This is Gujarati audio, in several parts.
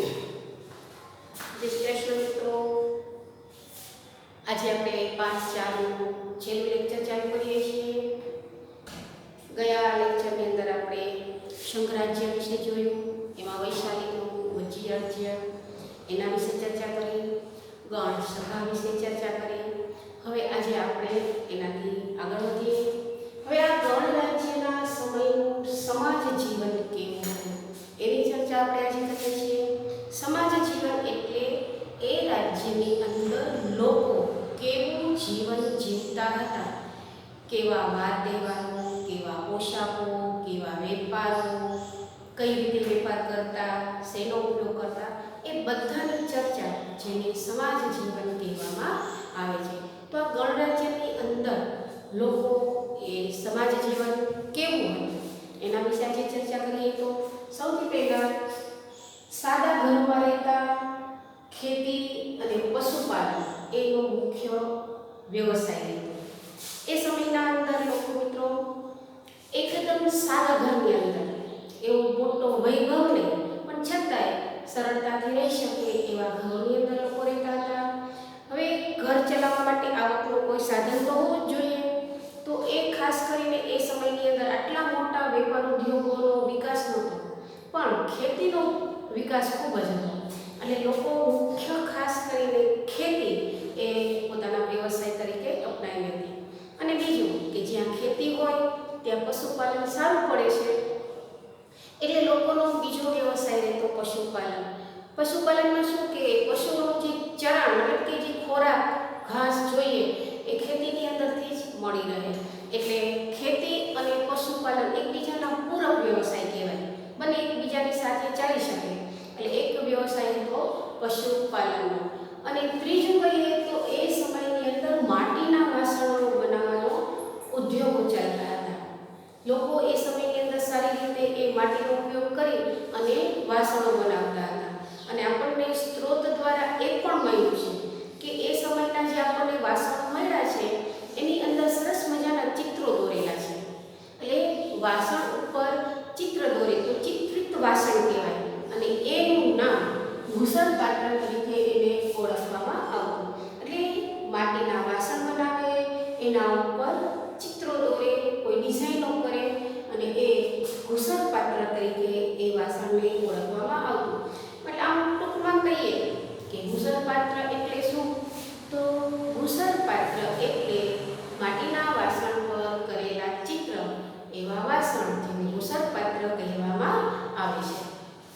જય શ્રી કૃષ્ણ મિત્રો, આજે આપણે 5:4નું છેલ્લું લેક્ચર ચાલુ કરીએ છીએ. ગયા લેક્ચરની અંદર આપણે સંઘરાજ્ય વિશે જોયું, એમાં વૈશાલીનું વજ્યરાજ્ય એના વિશે ચર્ચા કરી, ગણ સભા વિશે ચર્ચા કરી. હવે આજે આપણે એનાથી આગળ વધીએ. હવે આ ગણ રાજ્યના સમયનું સમાજ જીવન કેવું હતું એની ચર્ચા આપણે આજે કરીએ છીએ. સમાજ જીવન એટલે એ રાજ્યની અંદર લોકો કેવું જીવન જીવતા હતા, કેવા વાર તહેવારો, કેવા પોશાકો, કેવા વેપારો, કઈ રીતે વેપાર કરતા, શેનો ઉપયોગ કરતા, એ બધાની ચર્ચા જેને સમાજ જીવન કહેવામાં આવે છે. તો આ ગણરાજ્યની અંદર લોકો એ સમાજ જીવન કેવું હતું એના વિશે આજે ચર્ચા કરીએ. તો સૌથી પહેલાં સાદા ઘરમાં રહેતા, ખેતી અને પશુપાલન એનો મુખ્ય વ્યવસાય હતો. એ સમયના અંદર લોકો મિત્રો એકદમ સાદા ઘરની અંદર, એવો મોટો વૈભવ નહીં પણ છતાંય સરળતાથી રહી શકે એવા ઘરની અંદર લોકો રહેતા હતા. હવે ઘર ચલાવવા માટે આવકનો કોઈ સાધન તો હોવું જ જોઈએ. તો એ ખાસ કરીને એ સમયની અંદર આટલા મોટા વેપાર ઉદ્યોગોનો વિકાસ નહોતો, પણ ખેતીનો વિકાસ ખૂબ જ હતો. અને લોકો મુખ્ય ખાસ કરીને ખેતી એ પોતાના વ્યવસાય તરીકે અપનાવી હતી. અને બીજું કે જ્યાં ખેતી હોય ત્યાં પશુપાલન સારું પડે છે, એટલે લોકોનો બીજો વ્યવસાય રહેતો પશુપાલન. પશુપાલનમાં શું કે પશુઓનું જે ચરાણ એટલે કે જે ખોરાક ઘાસ જોઈએ એ ખેતીની અંદરથી જ મળી રહે. એટલે ખેતી અને પશુપાલન એકબીજાના પૂરક વ્યવસાય કહેવાય, બંને એકબીજાની સાથે ચાલી શકે. એટલે એક વ્યવસાય હતો પશુપાલનનો. અને ત્રીજું કહીએ તો એ સમયની અંદર માટીના વાસણો બનાવવાનો ઉદ્યોગો ચાલતા હતા. લોકો એ સમયની અંદર સારી રીતે એ માટીનો ઉપયોગ કરી અને વાસણો બનાવતા હતા. અને આપણને સ્ત્રોત દ્વારા એ પણ મળ્યું છે કે એ સમયના જે આપણને વાસણો મળ્યા છે એની અંદર સરસ મજાના ચિત્રો દોરેલા છે. એટલે વાસણ ઉપર ચિત્ર દોરે તો ચિત્રિત વાસણ કહેવાય. અને એનું નામ ભૂષણ પાત્ર તરીકે એને ઓળખવામાં આવતું. એટલે માટીના વાસણ બનાવે, એના ઉપર ચિત્રો દોરે, કોઈ ડિઝાઇનો કરે અને એ ભૂષણ પાત્ર તરીકે એ વાસણને ઓળખવામાં આવતું. એટલે આમ ટૂંકમાં કહીએ કે ભૂષણ પાત્ર એટલે શું? તો ભૂષણ પાત્ર એટલે માટીના વાસણ પર કરેલા ચિત્ર એવા વાસણ જેને ભૂષણ પાત્ર કહેવામાં આવે છે.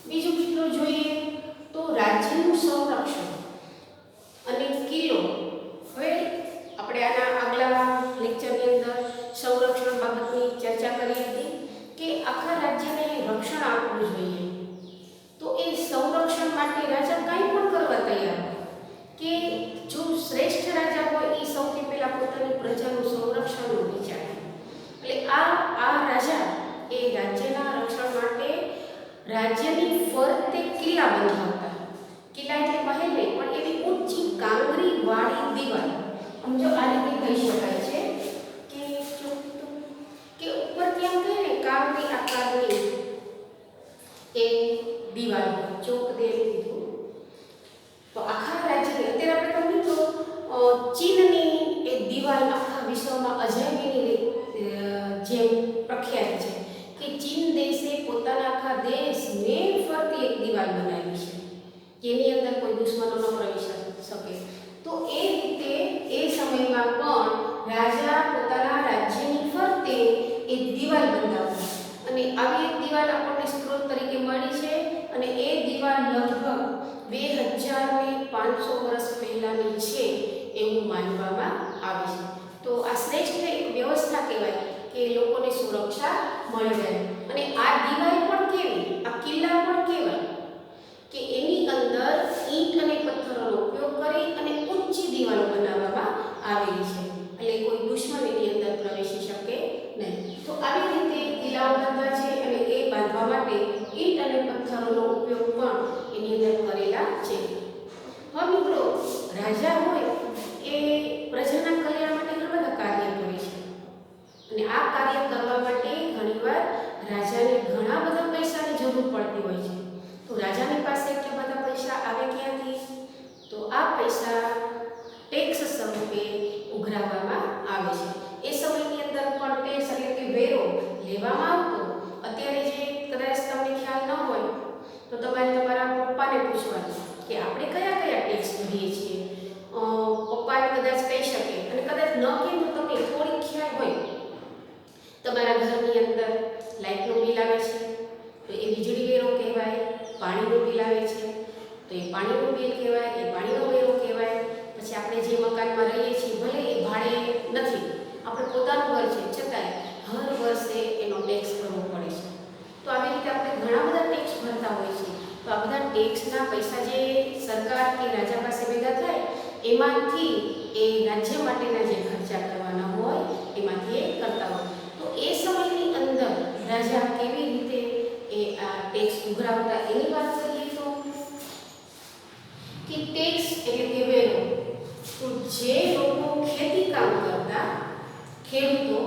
બીજું મિત્રો જોઈએ તો રાજ્યનું સંરક્ષણ અને કિલ્લો. હવે આપણે આના આગલા લેક્ચરની અંદર સંરક્ષણ બાબતની ચર્ચા કરી હતી કે આખા રાજ્યને રક્ષણ આપવું જોઈએ. તો એ સંરક્ષણ માટે રાજા કંઈ પણ કરવા તૈયાર હોય. કે જો શ્રેષ્ઠ રાજા હોય એ સૌથી પહેલાં પોતાની પ્રજાનું સંરક્ષણનું વિચારે. એટલે આ રાજા એ રાજ્યના રક્ષણ માટે રાજ્યની ફરતે કિલ્લા બંધાવતા. કિલ્લા એટલે મહેલ નહીં, પણ એવી ઊંચી કાંગરી વાળી દિવાલ. સમજો આ રીતે કહી શકાય છે કે ઉપરથી આમ કહે ને કાંગરી આકારની એ દિવાલ ચોક દેવી દીધું. તો આખા રાજ્યની અત્યારે આપણે કહ્યું તો ચીનની એ દિવાલ આખા વિશ્વમાં અજાયબીની જેમ પ્રખ્યાત છે કે ચીન દેશે પોતાના આખા દેશને ફરતી એક દિવાલ બનાવી છે કે એની અંદર કોઈ દુશ્મનો ન પ્રવેશી શકે. તો એ રીતે એ સમયમાં પણ રાજા પોતાના રાજ્યની ફરતે એ દિવાલ બંધાવતા. અને આવી એક દિવાલ આપણને સ્ત્રોત તરીકે મળી છે. અને એ દિવાલ લગભગ 2500 વર્ષ પહેલાંની છે એવું માનવામાં આવે છે. તો આ શ્રેષ્ઠ એક વ્યવસ્થા કહેવાય કે લોકોને સુરક્ષા મળી રહે. અને આ દિવાલ પણ કેવી, આ કિલ્લા પણ કેવા કે એની અંદર ઈંટ અને પથ્થરોનો ઉપયોગ કરી અને ઊંચી દિવાલો બનાવવામાં આવેલી છે. એટલે કોઈ દુશ્મન એની અંદર પ્રવેશી શકે નહીં. તો આવી રીતે કિલ્લાઓ બાંધવા છે અને એ બાંધવા માટે ઈંટ અને પથ્થરોનો ઉપયોગ પણ એની અંદર કરેલા છે. હવે મિત્રો રાજા હોય એ પ્રજાના કલ્યાણ માટે ઘણા બધા કાર્ય કરે છે. અને આ કાર્ય કરવા માટે ઘણીવાર રાજાને ઘણા બધા પૈસાની જરૂર પડતી હોય છે. તો રાજાની પાસે એટલા બધા કહેવામાં આવતો. અત્યારે જે કદાચ તમને ખ્યાલ ન હોય તો તમારે તમારા પપ્પાને પૂછવાનું કે આપણે કયા કયા ટેક્સ ભરીએ છીએ. પપ્પા કદાચ કહી શકે, અને કદાચ ન કહે તો તમને થોડી ખ્યાલ હોય. તમારા ઘરની અંદર લાઇટનું બિલ આવે છે તો એ વીજળી વેરો કહેવાય. પાણીનું બિલ આવે છે તો એ પાણીનું બિલ કહેવાય, એ પાણીનો વેરો કહેવાય. પછી આપણે જે મકાનમાં રહીએ છીએ ભલે એ ભાડે નથી, આપણે પોતાનું ઘર છે, છતાંય હર વર્ષે એનો ટેક્સ ભરવો પડે છે. તો આવી રીતે આપણે ઘણા બધા ટેક્સ ભરતા હોય છે. તો આ બધા ટેક્સના પૈસા જે સરકાર કે રાજા પાસે ભેગા થાય એમાંથી એ રાજ્ય માટેના જે ખર્ચા કરવાના હોય એમાંથી એ કરતા હોય. તો એ સમયની અંદર રાજા કેવી રીતે એ આ ટેક્સ ઉઘરાવતા એની વાત કરીએ તો કે ટેક્સ એટલે કે વેરો. તો જે લોકો ખેતી કામ કરતા, ખેડૂતો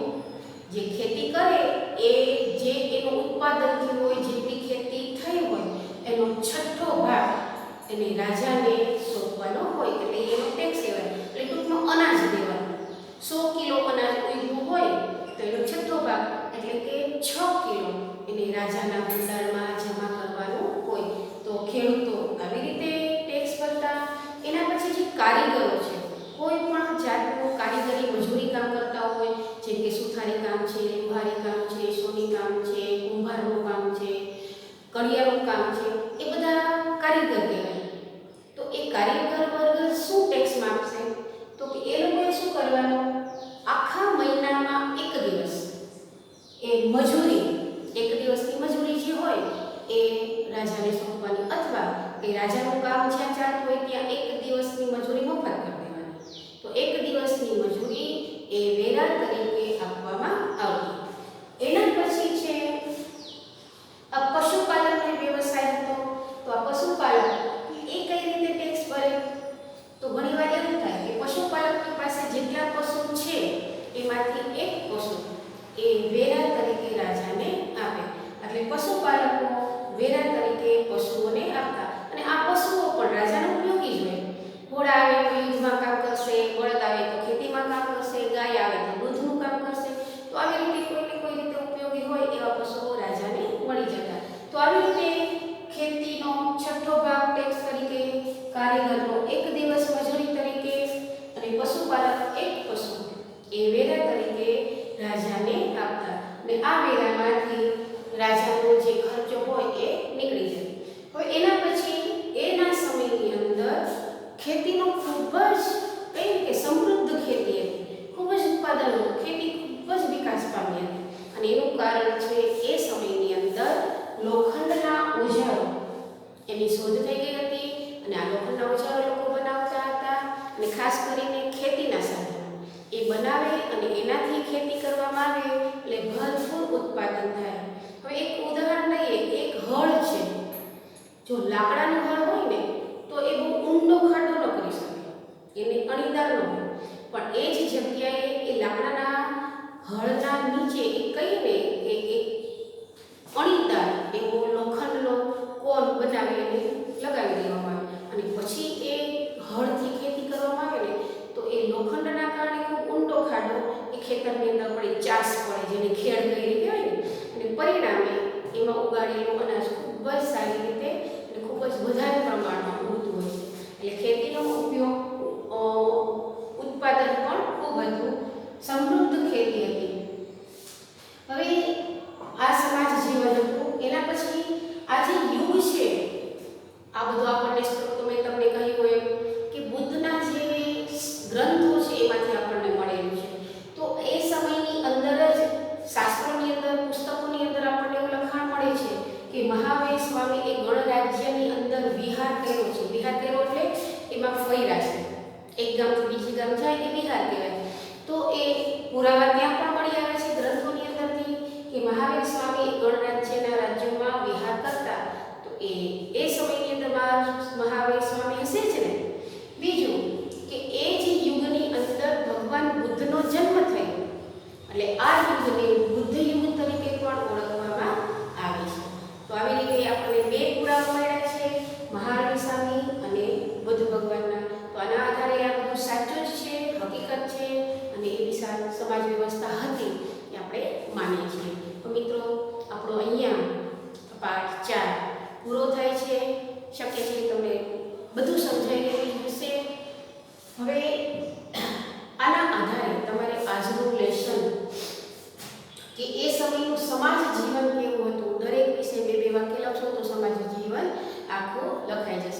જે ખેતી કરે એ જે એનું ઉત્પાદન થયું હોય, જેટલી ખેતી થઈ હોય એનો 6ઠ્ઠો ભાગ એને રાજાને સોંપવાનો હોય, એટલે એનો ટેક્સ કહેવાય. એટલે ટૂંકમાં અનાજ દેવાનું. 100 કિલો અનાજ ઉગ્યું હોય તો એનો 6ઠ્ઠો ભાગ એટલે કે 6 કિલો એને રાજાના ભંડારમાં જમા કરવાનું હોય. તો ખેડૂતો આવી રીતે ટેક્સ ભરતા. એના પછી જે કારીગરો છે, કોઈ પણ જાતનું કારીગરી મજૂરી કામ કરતા હોય, જેમ કે સુથારી કામ છે, લુહારી કામ છે, સોની કામ છે, કુંભારનું કામ છે, કડિયાનું કામ છે, એ બધા કારીગર કહેવાય. તો એ કારીગર વર્ગ શું ટેક્સ માપશે? તો કે એ લોકોએ શું કરવાનું, આખા મહિનામાં એક દિવસ એ મજૂરી, એક દિવસની મજૂરી જે હોય એ રાજાને સોંપવાની, અથવા એ રાજાનું કામ જ્યાં ચાલતું હોય ત્યાં એક દિવસની મજૂરી મફત કરી દેવાની. તો એક દિવસની મજૂરી એ વેરા તરીકે આપવામાં આવતી. એના પછી છે આ પશુપાલનનો વ્યવસાય હતો. તો આ પશુપાલન એ કઈ રીતે ટેક્સ ભરે? તો ઘણીવાર એવું થાય કે પશુપાલકની પાસે જેટલા પશુ છે એમાંથી એક પશુ એ વેરા તરીકે રાજાને આપે. એટલે પશુપાલકો વેરા તરીકે પશુઓને આપતા. અને આ પશુઓ પણ રાજાને ઉપયોગી જ હોય. ઘોડા આવે તો યુદ્ધમાં કામ કરશે, બળદ આવે તો ખેતીમાં કામ કરશે, ગાય આવે તો દૂધનું કામ કરશે. તો આવી રીતે કોઈને કોઈ રીતે ઉપયોગી હોય એવા પશુઓ રાજાને મળી જતા. તો આવી રીતે ખેતીનો 6ઠ્ઠો ભાગ ટેક્સ તરીકે, કારીગરનો એક દિવસ મજૂરી તરીકે, અને પશુપાલક એક પશુ એ વેરા તરીકે રાજાને આપતા. અને આ વેરામાંથી રાજાનો જે ખર્ચો હોય એ નીકળી જાય. હવે એના પછી એના સમયની અંદર ખેતીનો ખૂબ જ કહીએ કે સમૃદ્ધ ખેતી હતી, ખૂબ જ ઉત્પાદનો, ખેતી ખૂબ જ વિકાસ પામી હતી. અને એનું કારણ છે એ સમયની અંદર લોખંડના ઓજારો એની શોધ થઈ ગઈ હતી. અને આ લોખંડના ઓજારો લોકો બનાવતા હતા. અને ખાસ કરીને ખેતીના સાધનો એ બનાવે અને એનાથી ખેતી કરવામાં આવે એટલે ભરપૂર ઉત્પાદન થાય. હવે એક ઉદાહરણ લઈએ. એક હળ છે, જો લાકડાનું હળ હોય ને તો એ બહુ ઊંડો ખાડો ન કરી શકે, એને અણીદાર ન હોય. પણ એ જ જગ્યાએ એ લાકડાના હળના નીચે એ કહીને કે અણીદાર એવો લોખંડનો કોન બનાવી અને લગાવી દેવામાં આવે. અને પછી એ હળથી ખેતી કરવામાં આવે ને તો એ લોખંડના કારણે ખૂબ ઊંડો ખાડો એ ખેતરની અંદર પડે, ચાસ પડે, જેને ખેડ કરી કહેવાય ને. અને પરિણામે એમાં ઉગાડેલું અનાજ ખૂબ જ સારી રીતે અને ખૂબ જ વધારે પ્રમાણમાં ઉગતું હોય છે. એટલે ખેતીનો ઉપયોગ, ઉત્પાદન પણ ખૂબ હતું, સમૃદ્ધ ખેતી હતી. હવે આ સમાજ જીવન હતું. એના પછી આ જે યુગ છે, આ બધું આપણને સ્ત્રોતો મેં તમને કહ્યું એમ કે બુદ્ધના જે ગ્રંથો છે એમાંથી આપણને મળેલું છે. તો એ સમયની અંદર જ શાસ્ત્રોની અંદર, પુસ્તકોની અંદર આપણને એવું લખાણ મળે છે કે મહાવીર સ્વામી એ ગણરાજ્યની અંદર વિહાર કર્યો છે. વિહાર કર્યો એટલે એમાં ફર્યા છે, એક ગામથી બીજી ગામ જાય એ વિહાર કહેવાય. તો એ પુરાવા ત્યાં પણ મળી આવે છે ગ્રંથોની અંદરથી કે મહાવીર સ્વામી ગણરાજ્યના રાજ્યોમાં વિહાર કરતા. તો એ સમયની અંદર મહાવીર સ્વામી હશે જ ને. બીજું કે એ જ યુગની અંદર ભગવાન બુદ્ધનો જન્મ થયો, એટલે આ યુગને બુદ્ધ યુગ તરીકે પણ ઓળખવામાં આવે છે. તો આવી રીતે આપણને બે પુરાવા મળ્યા છે, મહાવીર સ્વામી અને બુદ્ધ ભગવાનના. તો આના આધારે આ બધું સાચું જ છે, હકીકત છે, અને એ વિશાળ સમાજ વ્યવસ્થા હતી એ આપણે માનીએ છીએ. તો મિત્રો સમયનું સમાજ જીવન કેવું હતું, દરેક વિશે બે બે વાક્ય લખશો તો સમાજ જીવન આખું લખાઈ જશે.